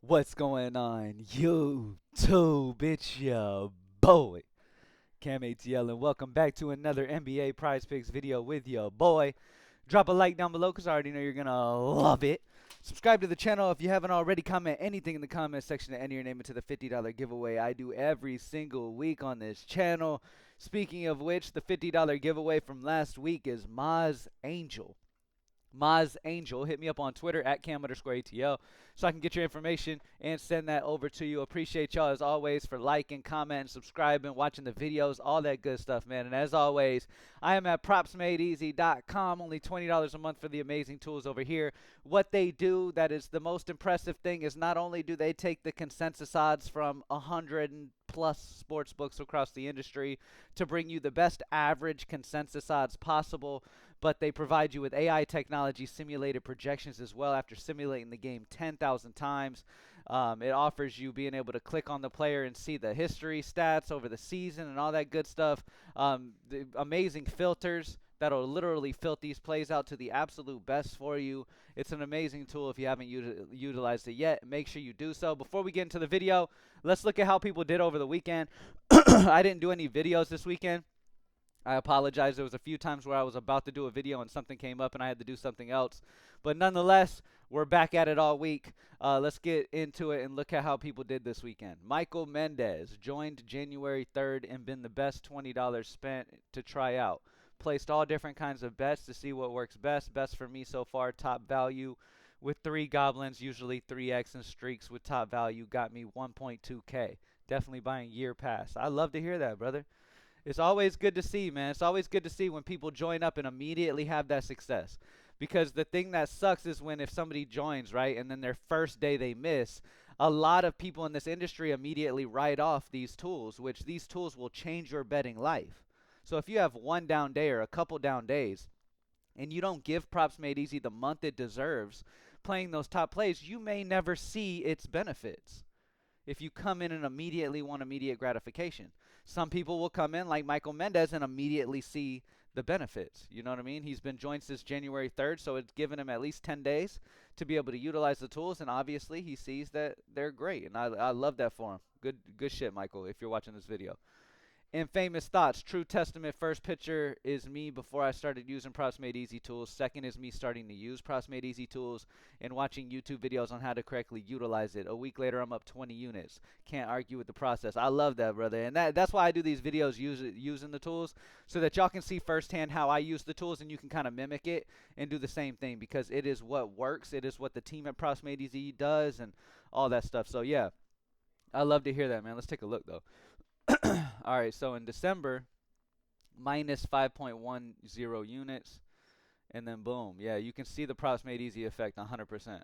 What's going on, YouTube? It's your boy, Cam ATL, and welcome back to another NBA Prize Picks video with your boy. Drop a like down below because I already know you're going to love it. Subscribe to the channel if you haven't already. Comment anything in the comment section to enter your name into the $50 giveaway I do every single week on this channel. Speaking of which, the $50 giveaway from last week is Maz Angel. Maz Angel, hit me up on Twitter at Cam_ATL so I can get your information and send that over to you. Appreciate y'all as always for liking, commenting, subscribing, watching the videos, all that good stuff, man. And as always, I am at propsmadeeasy.com. Only $20 a month for the amazing tools over here. What they do that is the most impressive thing is not only do they take the consensus odds from 100 plus sports books across the industry to bring you the best average consensus odds possible, but they provide you with AI technology simulated projections as well after simulating the game 10,000 times. It offers you being able to click on the player and see the history, stats over the season, and all that good stuff. The amazing filters that'll literally filter these plays out to the absolute best for you. It's an amazing tool. If you haven't utilized it yet, make sure you do so. Before we get into the video, let's look at how people did over the weekend. I didn't do any videos this weekend. I apologize. There was a few times where I was about to do a video and something came up and I had to do something else. But nonetheless, we're back at it all week. Let's get into it and look at how people did this weekend. Michael Mendez joined January 3rd and been the best $20 spent to try out. Placed all different kinds of bets to see what works best. Best for me so far, top value with 3 goblins, usually 3x and streaks with top value got me 1.2K. Definitely buying year pass. I love to hear that, brother. It's always good to see, man. It's always good to see when people join up and immediately have that success. Because the thing that sucks is when if somebody joins, right, and then their first day they miss, a lot of people in this industry immediately write off these tools, which these tools will change your betting life. So if you have one down day or a couple down days, and you don't give Props Made Easy the month it deserves playing those top plays, you may never see its benefits if you come in and immediately want immediate gratification. Some people will come in like Michael Mendez and immediately see the benefits. You know what I mean? He's been joined since January 3rd, so it's given him at least 10 days to be able to utilize the tools, and obviously he sees that they're great, and I love that for him. Good shit, Michael, if you're watching this video. Infamous thoughts. True testament. First picture is me before I started using Props Made Easy tools. Second is me starting to use Props Made Easy tools and watching YouTube videos on how to correctly utilize it. A week later, I'm up 20 units. Can't argue with the process. I love that, brother. And that's why I do these videos using the tools, so that y'all can see firsthand how I use the tools and you can kind of mimic it and do the same thing, because it is what works. It is what the team at Props Made Easy does and all that stuff. So, yeah, I love to hear that, man. Let's take a look, though. All right, so in December, minus 5.10 units, and then boom. Yeah, you can see the Props Made Easy effect 100%.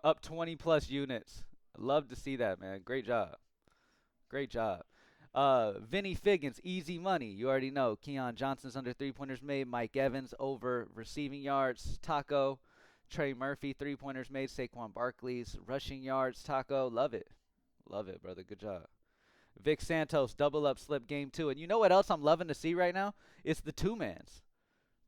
Up 20 plus units. Love to see that, man. Great job. Great job. Vinny Figgins, easy money. You already know. Keon Johnson's under 3-pointers made. Mike Evans over receiving yards. Taco. Trey Murphy, 3-pointers made. Saquon Barkley's rushing yards. Taco. Love it. Love it, brother. Good job. Vic Santos, double up slip game 2. And you know what else I'm loving to see right now? It's the two-mans.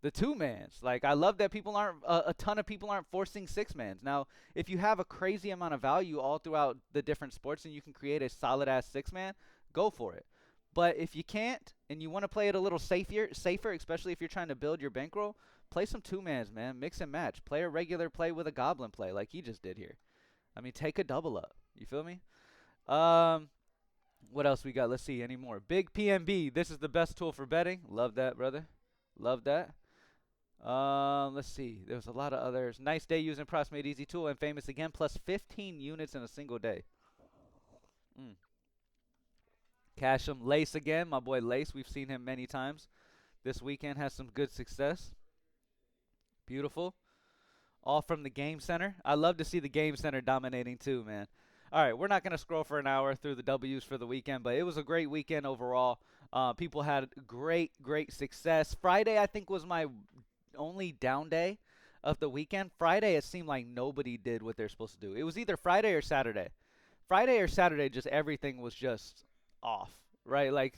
The two-mans. Like, I love that people aren't, a ton of people aren't forcing 6-mans. Now, if you have a crazy amount of value all throughout the different sports and you can create a solid-ass 6-man, go for it. But if you can't and you want to play it a little safer, especially if you're trying to build your bankroll, play some two-mans, man. Mix and match. Play a regular play with a goblin play like he just did here. I mean, take a double up. You feel me? What else we got? Let's see. Any more? Big PNB. This is the best tool for betting. Love that, brother. Love that. Let's see. There's a lot of others. Nice day using Props Made Easy tool. And famous again. Plus 15 units in a single day. Cash 'em. Lace again. My boy Lace. We've seen him many times. This weekend has some good success. Beautiful. All from the Game Center. I love to see the Game Center dominating too, man. All right, we're not going to scroll for an hour through the W's for the weekend, but it was a great weekend overall. People had great success. Friday, I think, was my only down day of the weekend. Friday, it seemed like nobody did what they're supposed to do. It was either Friday or Saturday. Friday or Saturday, just everything was just off. right? Like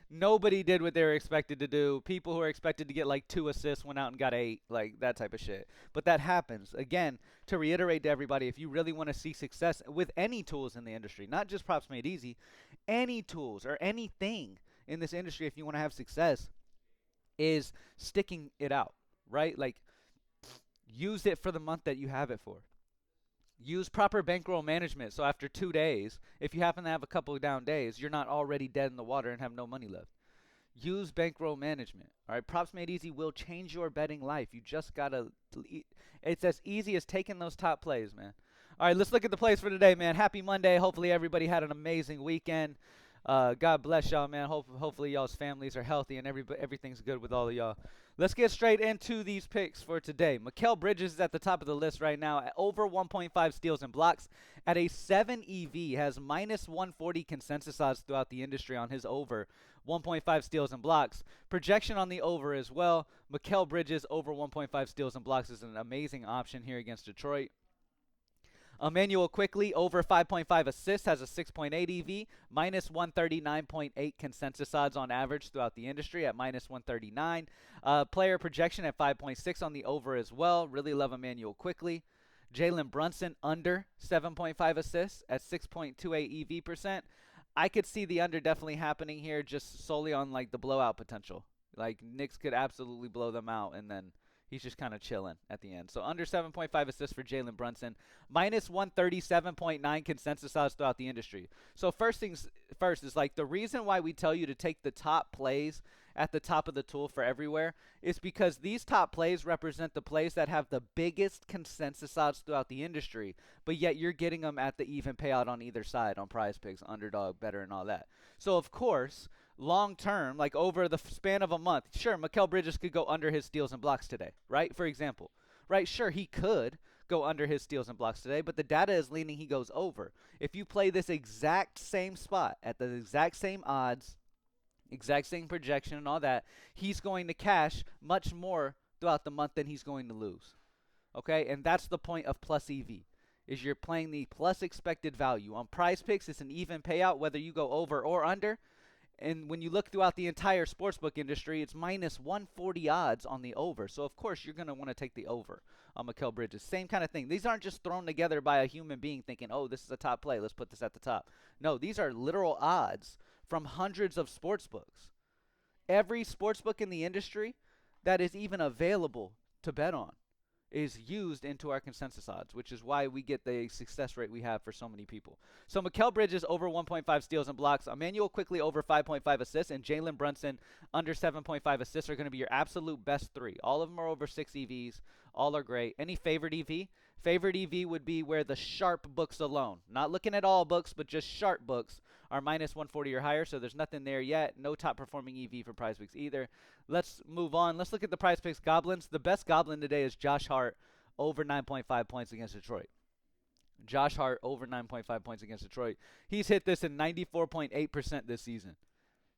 nobody did what they were expected to do. People who are expected to get like 2 assists went out and got 8, like that type of shit. But that happens. Again, to reiterate to everybody, if you really want to see success with any tools in the industry, not just props made easy, any tools or anything in this industry, if you want to have success, is sticking it out, right? Like use it for the month that you have it for. Use proper bankroll management so after 2 days, if you happen to have a couple of down days, you're not already dead in the water and have no money left. Use bankroll management. All right, props made easy will change your betting life. You just gotta. It's as easy as taking those top plays, man. All right, let's look at the plays for today, man. Happy Monday. Hopefully everybody had an amazing weekend. God bless y'all, man. Hopefully y'all's families are healthy and everything's good with all of y'all. Let's get straight into these picks for today. Mikal Bridges is at the top of the list right now at over 1.5 steals and blocks at a 7 EV. Has minus 140 consensus odds throughout the industry on his over 1.5 steals and blocks. Projection on the over as well. Mikal Bridges over 1.5 steals and blocks is an amazing option here against Detroit. Emmanuel Quickly over 5.5 assists has a 6.8 EV, minus 139.8 consensus odds on average throughout the industry at minus 139. Player projection at 5.6 on the over as well. Really love Emmanuel Quickly. Jalen Brunson under 7.5 assists at 6.28 EV percent. I could see the under definitely happening here just solely on like the blowout potential. Like Knicks could absolutely blow them out and then he's just kind of chilling at the end. So under 7.5 assists for Jalen Brunson. Minus 137.9 consensus odds throughout the industry. So first things first is like the reason why we tell you to take the top plays at the top of the tool for everywhere is because these top plays represent the plays that have the biggest consensus odds throughout the industry, but yet you're getting them at the even payout on either side on Prizepicks, Underdog, Better, and all that. So of course, long term, like over the span of a month, sure, Mikal Bridges could go under his steals and blocks today, right? For example, right? Sure, he could go under his steals and blocks today, but the data is leaning he goes over. If you play this exact same spot at the exact same odds, exact same projection and all that, he's going to cash much more throughout the month than he's going to lose. Okay, and that's the point of plus EV, is you're playing the plus expected value. On Prizepicks, it's an even payout whether you go over or under. And when you look throughout the entire sportsbook industry, it's minus 140 odds on the over. So, of course, you're going to want to take the over on Mikal Bridges. Same kind of thing. These aren't just thrown together by a human being thinking, oh, this is a top play. Let's put this at the top. No, these are literal odds from hundreds of sportsbooks. Every sportsbook in the industry that is even available to bet on is used into our consensus odds, which is why we get the success rate we have for so many people. So Mikal Bridges over 1.5 steals and blocks, Emmanuel Quickly over 5.5 assists, and Jalen Brunson under 7.5 assists are going to be your absolute best three. All of them are over 6 EVs. All are great. Any favorite EV? Favorite EV would be where the sharp books alone, not looking at all books, but just sharp books, are minus 140 or higher, so there's nothing there yet. No top performing EV for Prizepicks either. Let's move on. Let's look at the Prizepicks Goblins. The best Goblin today is Josh Hart over 9.5 points against Detroit. Josh Hart over 9.5 points against Detroit. He's hit this in 94.8% this season.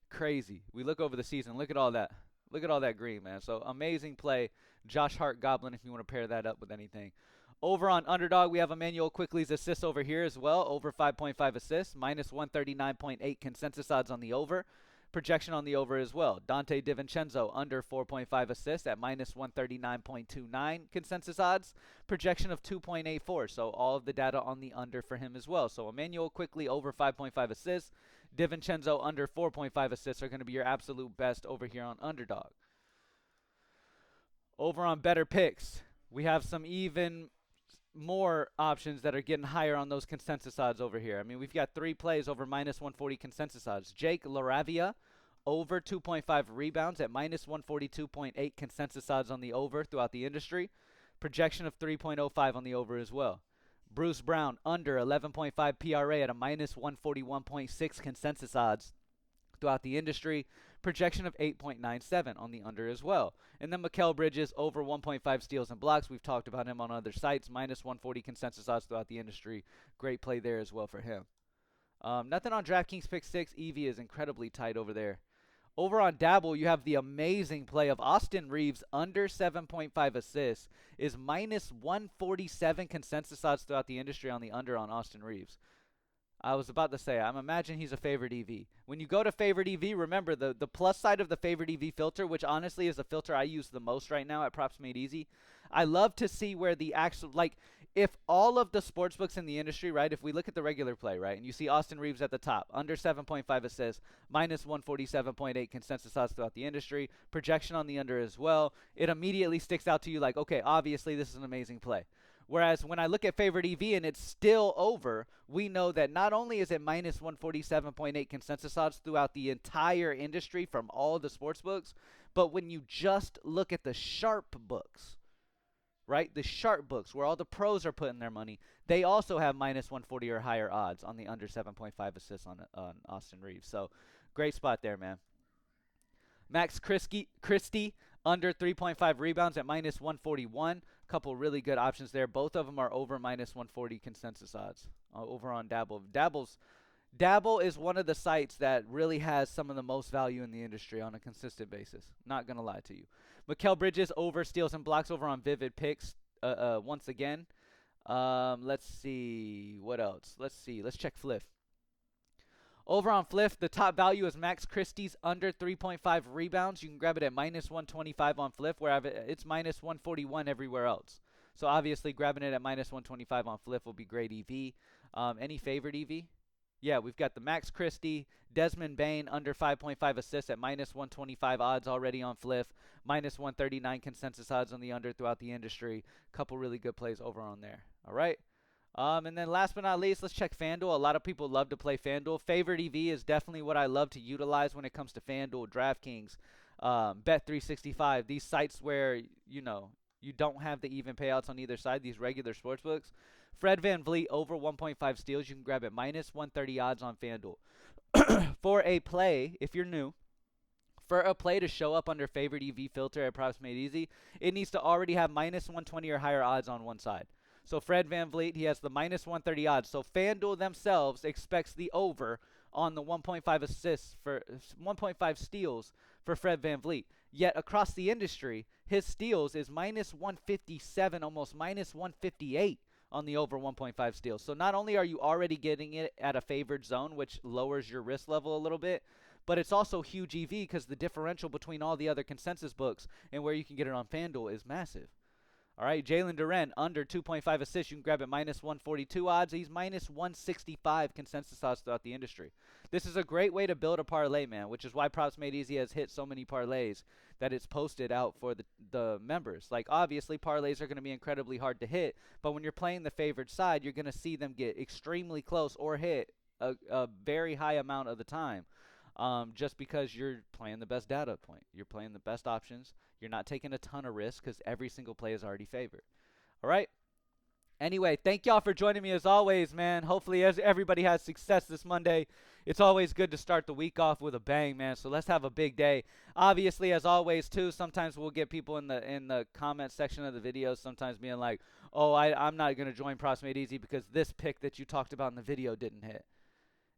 Crazy. We look over the season. Look at all that. Look at all that green, man. So amazing play. Josh Hart Goblin if you want to pair that up with anything. Over on Underdog, we have Emmanuel Quickly's assists over here as well, over 5.5 assists, minus 139.8 consensus odds on the over. Projection on the over as well. Dante DiVincenzo under 4.5 assists at minus 139.29 consensus odds. Projection of 2.84. So all of the data on the under for him as well. So Emmanuel Quickly over 5.5 assists. DiVincenzo under 4.5 assists are going to be your absolute best over here on Underdog. Over on Better Picks, we have some even more options that are getting higher on those consensus odds over here. I mean, we've got 3 plays over minus 140 consensus odds. Jake LaRavia over 2.5 rebounds at minus 142.8 consensus odds on the over throughout the industry. Projection of 3.05 on the over as well. Bruce Brown under 11.5 PRA at a minus 141.6 consensus odds throughout the industry. Projection of 8.97 on the under as well. And then Mikal Bridges over 1.5 steals and blocks. We've talked about him on other sites. Minus 140 consensus odds throughout the industry. Great play there as well for him. Nothing on DraftKings Pick 6. EV is incredibly tight over there. Over on Dabble, you have the amazing play of Austin Reeves under 7.5 assists is minus 147 consensus odds throughout the industry on the under on Austin Reeves. I was about to say, I'm imagining he's a favorite EV. When you go to favorite EV, remember the plus side of the favorite EV filter, which honestly is the filter I use the most right now at Props Made Easy. I love to see where the actual, like, if all of the sports books in the industry, right, if we look at the regular play, right, and you see Austin Reeves at the top, under 7.5 assists, minus 147.8 consensus odds throughout the industry, projection on the under as well, it immediately sticks out to you like, okay, obviously this is an amazing play. Whereas when I look at favorite EV and it's still over, we know that not only is it minus 147.8 consensus odds throughout the entire industry from all the sports books, but when you just look at the sharp books, right, the sharp books where all the pros are putting their money, they also have minus 140 or higher odds on the under 7.5 assists on Austin Reeves. So great spot there, man. Max Christie under 3.5 rebounds at minus 141. Couple really good options there. Both of them are over minus 140 consensus odds over on Dabble. Dabble is one of the sites that really has some of the most value in the industry on a consistent basis. Not going to lie to you. Mikal Bridges over steals and blocks over on Vivid Picks once again. Let's see. What else? Let's check Fliff. Over on Fliff, the top value is Max Christie's under 3.5 rebounds. You can grab it at minus 125 on Fliff, where it's minus 141 everywhere else. So obviously grabbing it at minus 125 on Fliff will be great EV. Any favorite EV? Yeah, we've got the Max Christie, Desmond Bain under 5.5 assists at minus 125 odds already on Fliff, minus 139 consensus odds on the under throughout the industry. Couple really good plays over on there. All right. And then last but not least, let's check FanDuel. A lot of people love to play FanDuel. Favorite EV is definitely what I love to utilize when it comes to FanDuel, DraftKings, Bet365. These sites where, you know, you don't have the even payouts on either side, these regular sportsbooks. Fred VanVleet over 1.5 steals. You can grab it minus 130 odds on FanDuel. For a play, if you're new, for a play to show up under favorite EV filter at Props Made Easy, it needs to already have minus 120 or higher odds on one side. So Fred VanVleet, he has the minus 130 odds. So FanDuel themselves expects the over on the 1.5 assists for 1.5 steals for Fred VanVleet. Yet across the industry, his steals is minus 157, almost minus 158 on the over 1.5 steals. So not only are you already getting it at a favored zone, which lowers your risk level a little bit, but it's also huge EV because the differential between all the other consensus books and where you can get it on FanDuel is massive. All right, Jalen Duren under 2.5 assists. You can grab it minus 142 odds. He's minus 165 consensus odds throughout the industry. This is a great way to build a parlay, man, which is why Props Made Easy has hit so many parlays that it's posted out for the members. Like, obviously, parlays are going to be incredibly hard to hit, but when you're playing the favored side, you're going to see them get extremely close or hit a very high amount of the time. Just because you're playing the best data point. You're playing the best options. You're not taking a ton of risk because every single play is already favored. All right? Anyway, thank y'all for joining me as always, man. Hopefully everybody has success this Monday. It's always good to start the week off with a bang, man. So let's have a big day. Obviously, as always, too, sometimes we'll get people in the comment section of the videos sometimes being like, oh, I'm not going to join Props Made Easy because this pick that you talked about in the video didn't hit.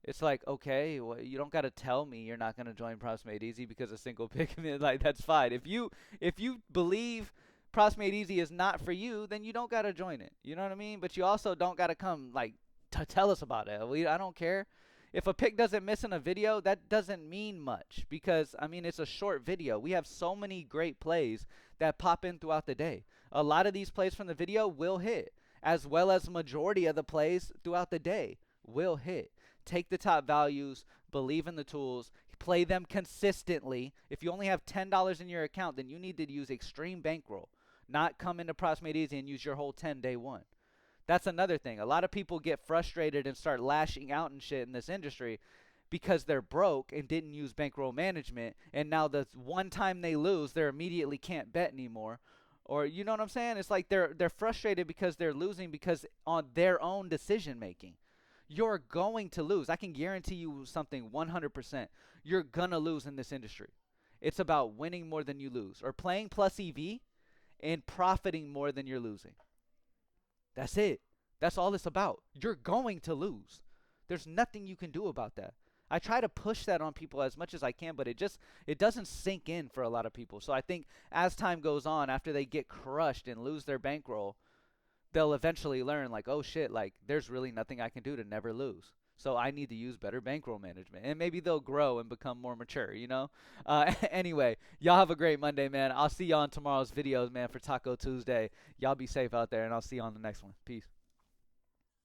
It's like, okay, well, you don't got to tell me you're not going to join Props Made Easy because a single pick, like, that's fine. If you believe Props Made Easy is not for you, then you don't got to join it. You know what I mean? But you also don't got to come, like, to tell us about it. I don't care. If a pick doesn't miss in a video, that doesn't mean much because, I mean, it's a short video. We have so many great plays that pop in throughout the day. A lot of these plays from the video will hit, as well as majority of the plays throughout the day will hit. Take the top values, believe in the tools, play them consistently. If you only have $10 in your account, then you need to use extreme bankroll, not come into Props Made Easy and use your whole 10 day one. That's another thing. A lot of people get frustrated and start lashing out and shit in this industry because they're broke and didn't use bankroll management, and now the one time they lose, they immediately can't bet anymore. Or, you know what I'm saying? It's like they're frustrated because they're losing because on their own decision making. You're going to lose. I can guarantee you something 100%. You're going to lose in this industry. It's about winning more than you lose, or playing plus EV and profiting more than you're losing. That's it. That's all it's about. You're going to lose. There's nothing you can do about that. I try to push that on people as much as I can, but it doesn't sink in for a lot of people. So I think as time goes on, after they get crushed and lose their bankroll, they'll eventually learn, like, oh shit, like, there's really nothing I can do to never lose. So I need to use better bankroll management, and maybe they'll grow and become more mature, you know? Anyway, y'all have a great Monday, man. I'll see y'all on tomorrow's videos, man, for Taco Tuesday. Y'all be safe out there, and I'll see you on the next one. Peace.